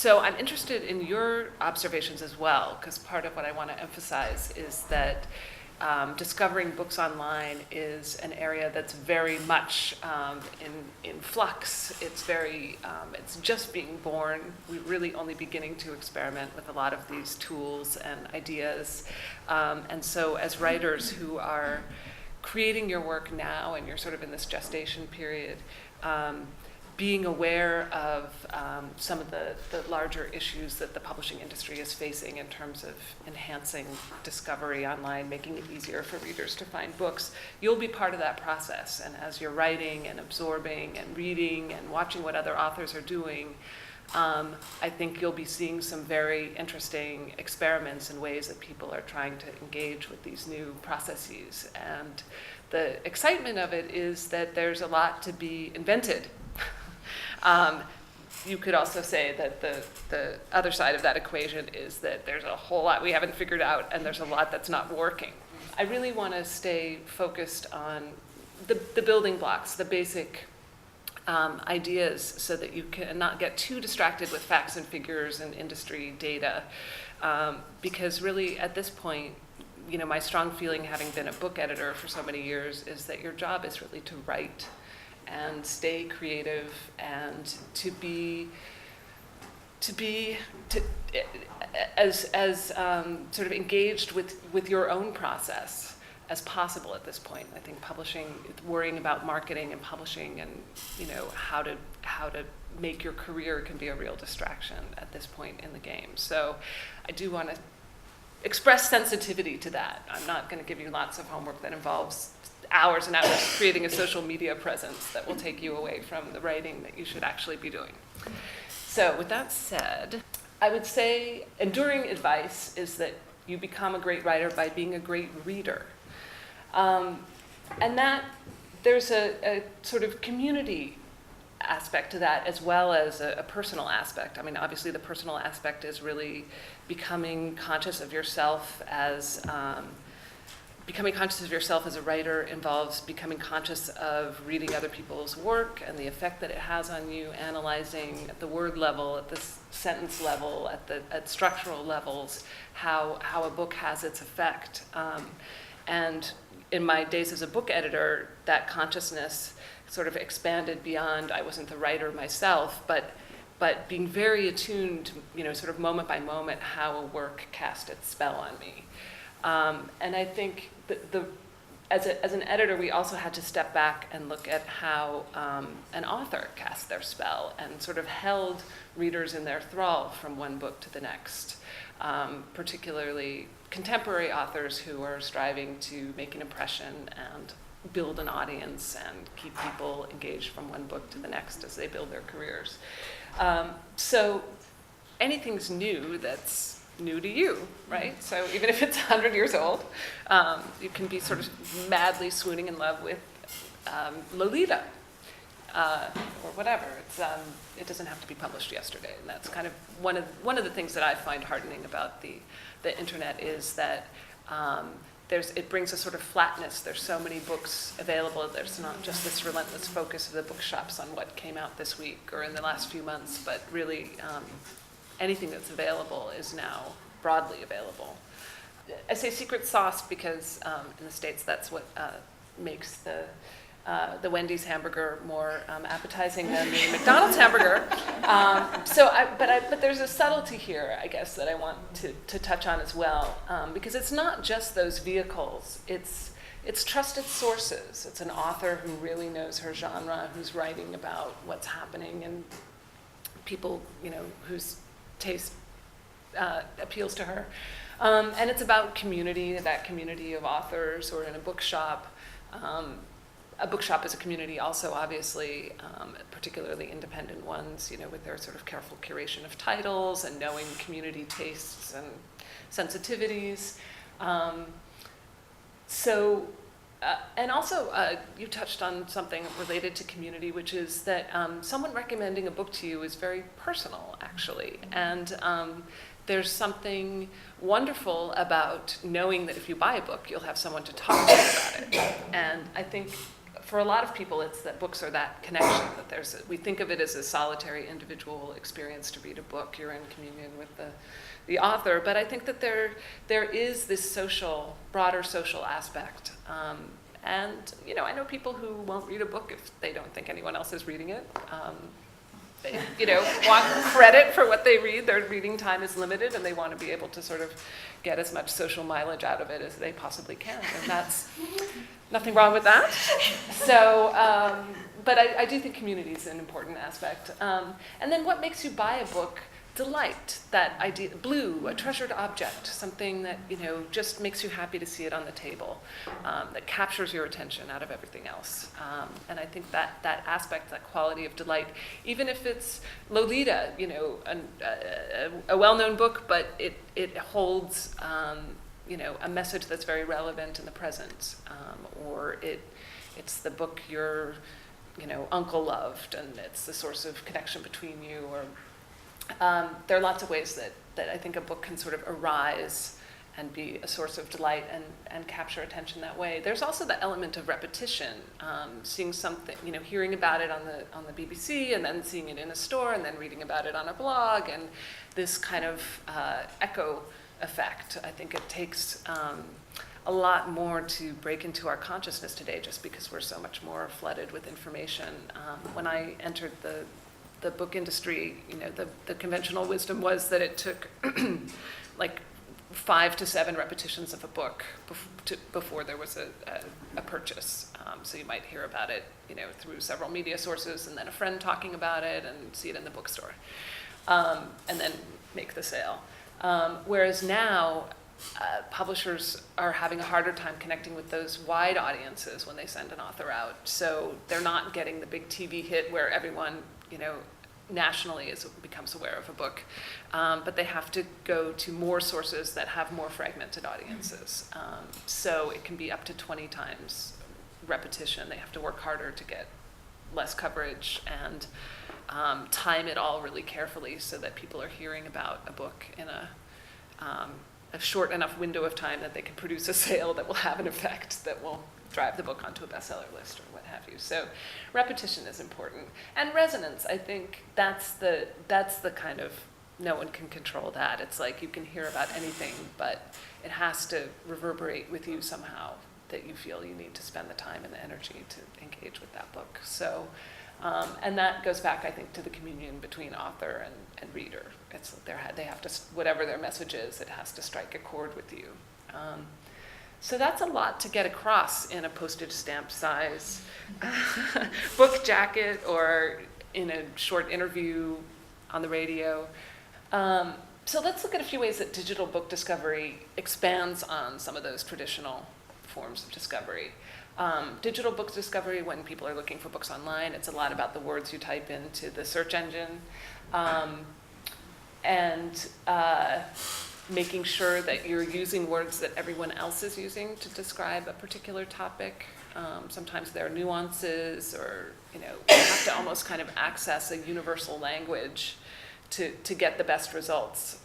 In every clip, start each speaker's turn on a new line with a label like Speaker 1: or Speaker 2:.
Speaker 1: So I'm interested in your observations as well, because part of what I want to emphasize is that discovering books online is an area that's very much in flux. It's it's just being born. We're really only beginning to experiment with a lot of these tools and ideas. And so as writers who are creating your work now, and you're sort of in this gestation period, being aware of some of the larger issues that the publishing industry is facing in terms of enhancing discovery online, making it easier for readers to find books, you'll be part of that process. And as you're writing and absorbing and reading and watching what other authors are doing, I think you'll be seeing some very interesting experiments in ways that people are trying to engage with these new processes. And the excitement of it is that there's a lot to be invented. You could also say that the other side of that equation is that there's a whole lot we haven't figured out, and there's a lot that's not working. I really want to stay focused on the building blocks, the basic ideas, so that you can not get too distracted with facts and figures and industry data. Because really, at this point, my strong feeling, having been a book editor for so many years, is that your job is really to write and stay creative and to be as sort of engaged with your own process as possible at this point. I think publishing, worrying about marketing and publishing and how to make your career can be a real distraction at this point in the game. So I do want to express sensitivity to that. I'm not going to give you lots of homework that involves hours and hours creating a social media presence that will take you away from the writing that you should actually be doing. So with that said, I would say enduring advice is that you become a great writer by being a great reader. And that there's a sort of community aspect to that, as well as a personal aspect. I mean, obviously the personal aspect is really becoming conscious of yourself as a writer involves becoming conscious of reading other people's work and the effect that it has on you, analyzing at the word level, at the sentence level, at structural levels, how a book has its effect. And in my days as a book editor, that consciousness sort of expanded beyond, I wasn't the writer myself, but being very attuned, sort of moment by moment, how a work cast its spell on me. And I think as an editor, we also had to step back and look at how an author cast their spell and sort of held readers in their thrall from one book to the next, particularly contemporary authors who are striving to make an impression and build an audience and keep people engaged from one book to the next as they build their careers. So anything's new that's new to you, right? So even if it's 100 years old, you can be sort of madly swooning in love with Lolita or whatever. It doesn't have to be published yesterday, and that's kind of one of the things that I find heartening about the internet is that it brings a sort of flatness. There's so many books available. There's not just this relentless focus of the bookshops on what came out this week or in the last few months, but really anything that's available is now broadly available. I say secret sauce because in the States that's what makes the Wendy's hamburger more appetizing than the McDonald's hamburger. But there's a subtlety here, I guess, that I want to touch on as well, because it's not just those vehicles. It's trusted sources. It's an author who really knows her genre, who's writing about what's happening, and people, whose taste appeals to her. And it's about community, that community of authors, or in a bookshop. A bookshop is a community also, obviously, particularly independent ones, with their sort of careful curation of titles and knowing community tastes and sensitivities. And also, you touched on something related to community, which is that someone recommending a book to you is very personal, actually. And there's something wonderful about knowing that if you buy a book, you'll have someone to talk to about it. And I think for a lot of people, it's that books are that connection, that we think of it as a solitary individual experience to read a book. You're in communion with the author, but I think that there is this broader social aspect. And, I know people who won't read a book if they don't think anyone else is reading it. They, want credit for what they read. Their reading time is limited, and they want to be able to sort of get as much social mileage out of it as they possibly can. And that's nothing wrong with that. So, but I do think community is an important aspect. And then what makes you buy a book? Delight, that idea, blue, a treasured object, something that, just makes you happy to see it on the table, that captures your attention out of everything else. And I think that aspect, that quality of delight, even if it's Lolita, a well-known book, but it holds, a message that's very relevant in the present, or it's the book your, uncle loved, and it's the source of connection between you, or there are lots of ways that I think a book can sort of arise and be a source of delight and capture attention that way. There's also the element of repetition, seeing something, hearing about it on the BBC, and then seeing it in a store, and then reading about it on a blog, and this kind of echo effect. I think it takes a lot more to break into our consciousness today, just because we're so much more flooded with information. When I entered the book industry, the conventional wisdom was that it took like 5 to 7 repetitions of a book before there was a purchase. So you might hear about it, through several media sources, and then a friend talking about it, and see it in the bookstore, and then make the sale. Whereas now, publishers are having a harder time connecting with those wide audiences when they send an author out. So they're not getting the big TV hit where everyone, nationally becomes aware of a book. But they have to go to more sources that have more fragmented audiences. So it can be up to 20 times repetition. They have to work harder to get less coverage and time it all really carefully so that people are hearing about a book in a short enough window of time that they can produce a sale that will have an effect that will drive the book onto a bestseller list or what have you. So repetition is important. And resonance, I think that's the kind of, no one can control that. It's like you can hear about anything, but it has to reverberate with you somehow, that you feel you need to spend the time and the energy to engage with that book. So, and that goes back, I think, to the communion between author and reader. It's they have to, whatever their message is, it has to strike a chord with you. So that's a lot to get across in a postage stamp size book jacket or in a short interview on the radio. So let's look at a few ways that digital book discovery expands on some of those traditional forms of discovery. Digital book discovery, when people are looking for books online, it's a lot about the words you type into the search engine. And making sure that you're using words that everyone else is using to describe a particular topic. Sometimes there are nuances, or you have to almost kind of access a universal language to get the best results.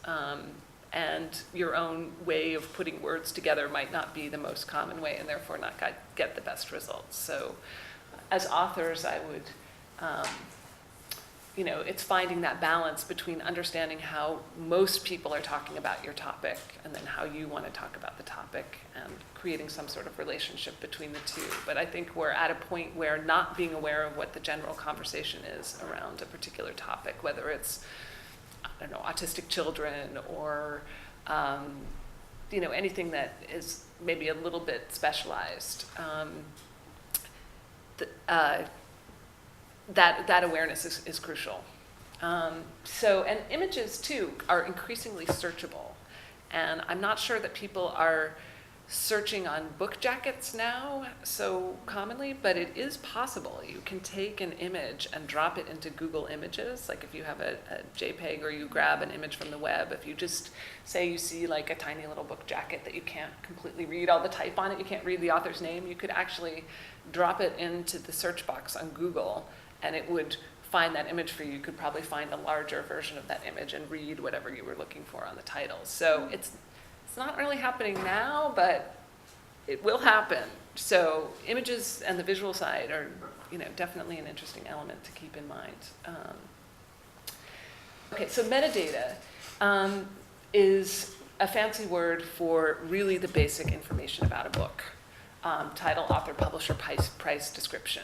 Speaker 1: And your own way of putting words together might not be the most common way, and therefore not get the best results. So as authors, I would it's finding that balance between understanding how most people are talking about your topic and then how you want to talk about the topic, and creating some sort of relationship between the two. But I think we're at a point where not being aware of what the general conversation is around a particular topic, whether it's, autistic children or, anything that is maybe a little bit specialized, that awareness is crucial. And images too are increasingly searchable. And I'm not sure that people are searching on book jackets now so commonly, but it is possible. You can take an image and drop it into Google Images. Like if you have a JPEG, or you grab an image from the web, if you just say you see like a tiny little book jacket that you can't completely read all the type on it, you can't read the author's name, you could actually drop it into the search box on Google, and it would find that image for you. You could probably find a larger version of that image and read whatever you were looking for on the title. So it's not really happening now, but it will happen. So images and the visual side are, definitely an interesting element to keep in mind. Okay, so metadata is a fancy word for really the basic information about a book. Title, author, publisher, price, description.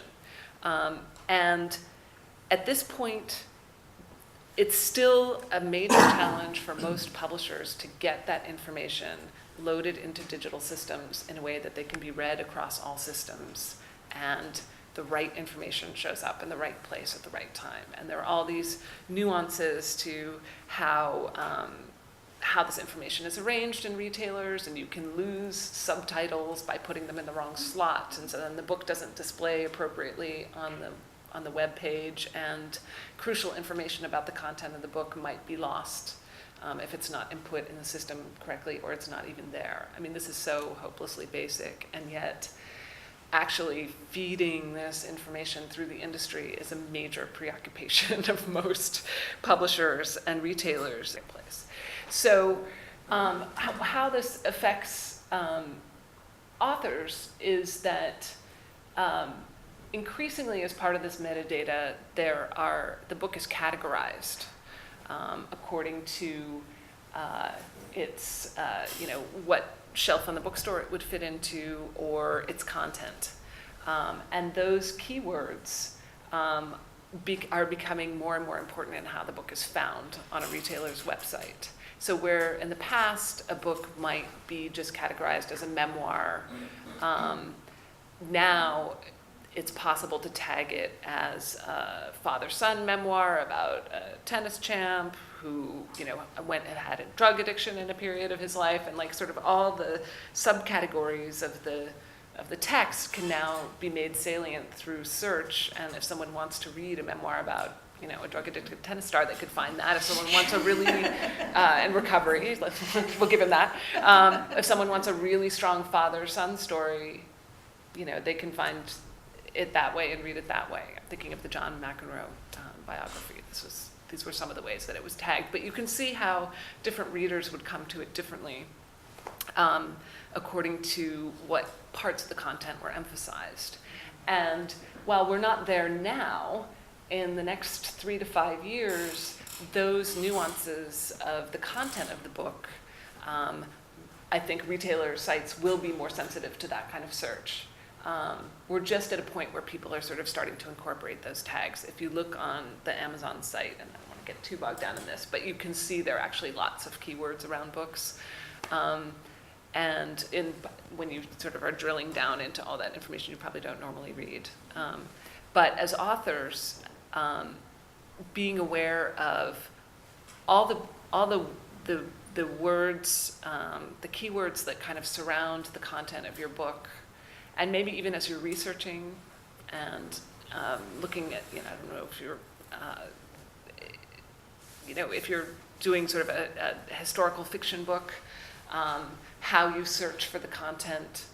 Speaker 1: And at this point, it's still a major challenge for most publishers to get that information loaded into digital systems in a way that they can be read across all systems, and the right information shows up in the right place at the right time. And there are all these nuances to how this information is arranged in retailers, and you can lose subtitles by putting them in the wrong slot, and so then the book doesn't display appropriately on the web page, and crucial information about the content of the book might be lost if it's not input in the system correctly, or it's not even there. I mean, this is so hopelessly basic, and yet actually feeding this information through the industry is a major preoccupation of most publishers and retailers. So how this affects authors is that increasingly, as part of this metadata, the book is categorized according to its, what shelf on the bookstore it would fit into, or its content. And those keywords are becoming more and more important in how the book is found on a retailer's website. So where in the past a book might be just categorized as a memoir, now it's possible to tag it as a father-son memoir about a tennis champ who, had a drug addiction in a period of his life, and sort of all the subcategories of the text can now be made salient through search. And if someone wants to read a memoir about, a drug-addicted tennis star, they could find that. If someone wants a really, in recovery, we'll give him that. If someone wants a really strong father-son story, they can find it that way and read it that way. I'm thinking of the John McEnroe biography. These were some of the ways that it was tagged. But you can see how different readers would come to it differently according to what parts of the content were emphasized. And while we're not there now, in the next 3 to 5 years, those nuances of the content of the book, I think retailer sites will be more sensitive to that kind of search. We're just at a point where people are sort of starting to incorporate those tags. If you look on the Amazon site, and I don't want to get too bogged down in this, but you can see there are actually lots of keywords around books. And when you sort of are drilling down into all that information you probably don't normally read. But as authors, being aware of all the words, the keywords that kind of surround the content of your book, and maybe even as you're researching and looking at, I don't know if you're, if you're doing sort of a historical fiction book, how you search for the content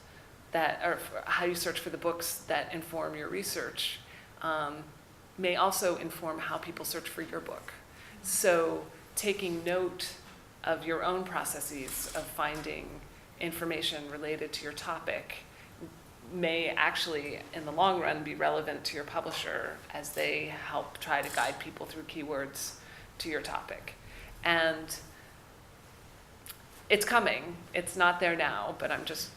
Speaker 1: or how you search for the books that inform your research may also inform how people search for your book. So taking note of your own processes of finding information related to your topic may actually, in the long run, be relevant to your publisher as they help try to guide people through keywords to your topic. And it's coming. It's not there now, but I'm just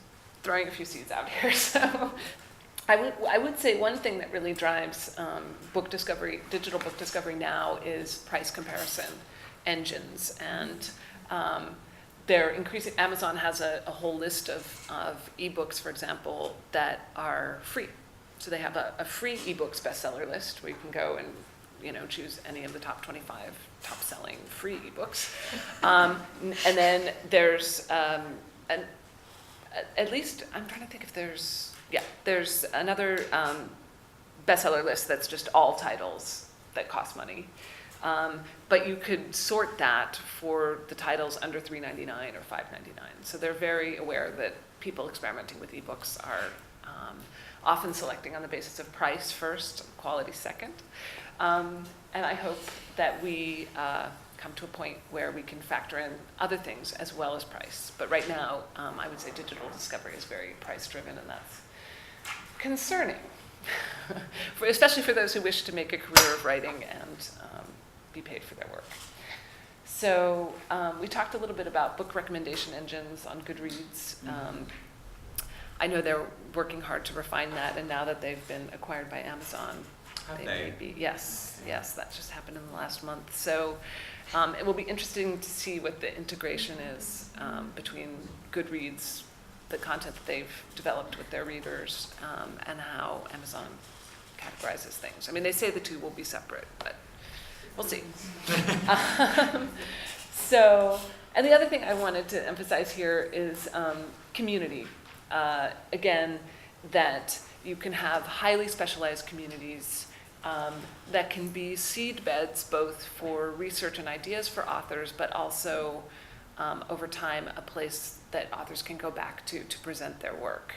Speaker 1: throwing a few seeds out here. So I would say one thing that really drives book discovery, digital book discovery now, is price comparison engines. And they're increasing. Amazon has a whole list of ebooks, for example, that are free. So they have a free ebooks bestseller list where you can go and choose any of the top 25 top-selling free ebooks. And then there's at least, I'm trying to think if there's another bestseller list that's just all titles that cost money. But you could sort that for the titles under $3.99 or $5.99. So they're very aware that people experimenting with ebooks are often selecting on the basis of price first, quality second. And I hope that we come to a point where we can factor in other things as well as price. But right now, I would say digital discovery is very price driven, and concerning, especially for those who wish to make a career of writing and be paid for their work. So we talked a little bit about book recommendation engines on Goodreads. I know they're working hard to refine that, and now that they've been acquired by Amazon, they may be. Yes, that just happened in the last month. So it will be interesting to see what the integration is between Goodreads, the content that they've developed with their readers, and how Amazon categorizes things. I mean, they say the two will be separate, but we'll see. And the other thing I wanted to emphasize here is community. Again, that you can have highly specialized communities that can be seed beds both for research and ideas for authors, but also over time a place that authors can go back to present their work.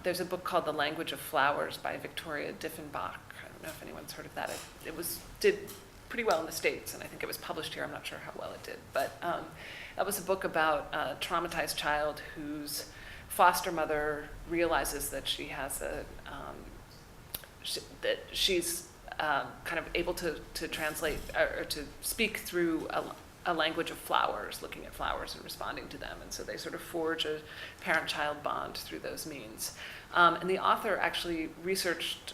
Speaker 1: There's a book called The Language of Flowers by Victoria Diffenbach. I don't know if anyone's heard of that. It did pretty well in the States, and I think it was published here. I'm not sure how well it did. But that was a book about a traumatized child whose foster mother realizes that she has that she's kind of able to translate or to speak through a language of flowers, looking at flowers and responding to them. And so they sort of forge a parent-child bond through those means. And the author actually researched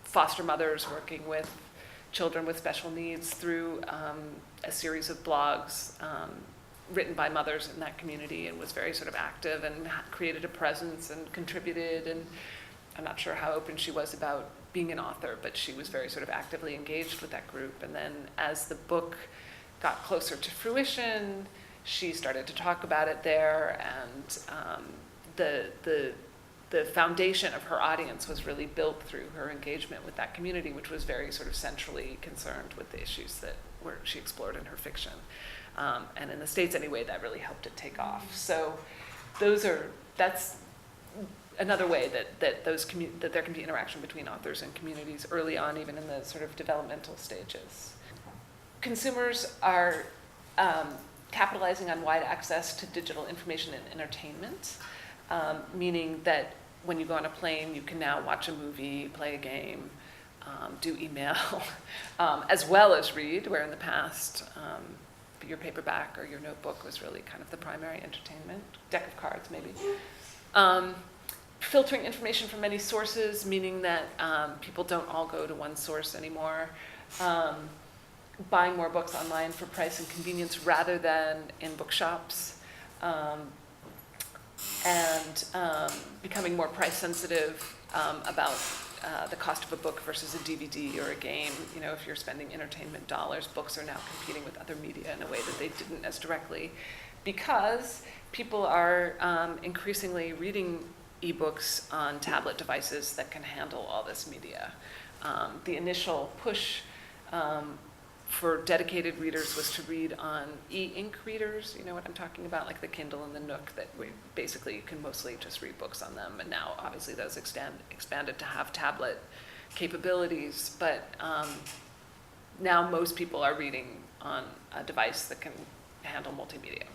Speaker 1: foster mothers working with children with special needs through a series of blogs written by mothers in that community, and was very sort of active and created a presence and contributed. And I'm not sure how open she was about being an author, but she was very sort of actively engaged with that group. And then as the book got closer to fruition, she started to talk about it there, and the foundation of her audience was really built through her engagement with that community, which was very sort of centrally concerned with the issues that she explored in her fiction. And in the States anyway, that really helped it take off. So that's another way that there can be interaction between authors and communities early on, even in the sort of developmental stages. Consumers are capitalizing on wide access to digital information and entertainment, meaning that when you go on a plane, you can now watch a movie, play a game, do email, as well as read, where in the past your paperback or your notebook was really kind of the primary entertainment, deck of cards maybe. Filtering information from many sources, meaning that people don't all go to one source anymore. Buying more books online for price and convenience rather than in bookshops. And becoming more price sensitive about the cost of a book versus a DVD or a game. You know, if you're spending entertainment dollars, books are now competing with other media in a way that they didn't as directly, because people are increasingly reading ebooks on tablet devices that can handle all this media. The initial push for dedicated readers was to read on e-ink readers, you know what I'm talking about, like the Kindle and the Nook, that basically you can mostly just read books on them. And now obviously those expanded to have tablet capabilities, but now most people are reading on a device that can handle multimedia.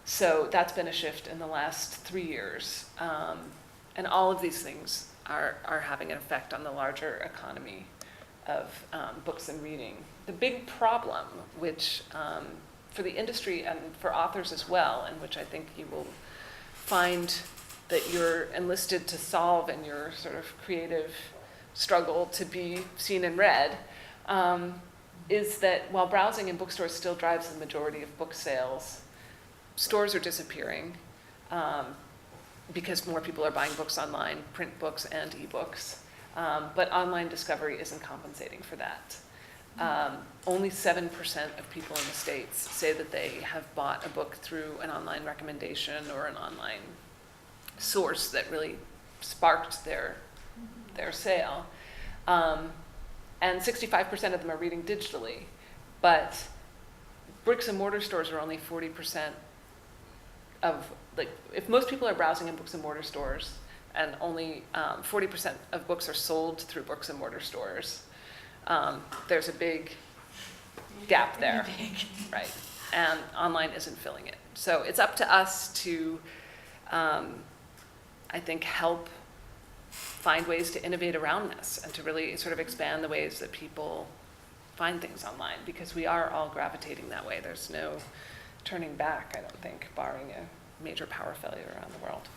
Speaker 1: So that's been a shift in the last 3 years. And all of these things are having an effect on the larger economy of books and reading. The big problem, which for the industry and for authors as well, and which I think you will find that you're enlisted to solve in your sort of creative struggle to be seen and read, is that while browsing in bookstores still drives the majority of book sales, stores are disappearing because more people are buying books online, print books and ebooks. But online discovery isn't compensating for that. Only 7% of people in the States say that they have bought a book through an online recommendation or an online source that really sparked their sale. And 65% of them are reading digitally. But bricks and mortar stores are only 40% of, like, if most people are browsing in books and mortar stores, and only 40% of books are sold through books and mortar stores, there's a big gap there, right? And online isn't filling it. So it's up to us to I think, help find ways to innovate around this and to really sort of expand the ways that people find things online, because we are all gravitating that way. There's no turning back, I don't think, barring a major power failure around the world.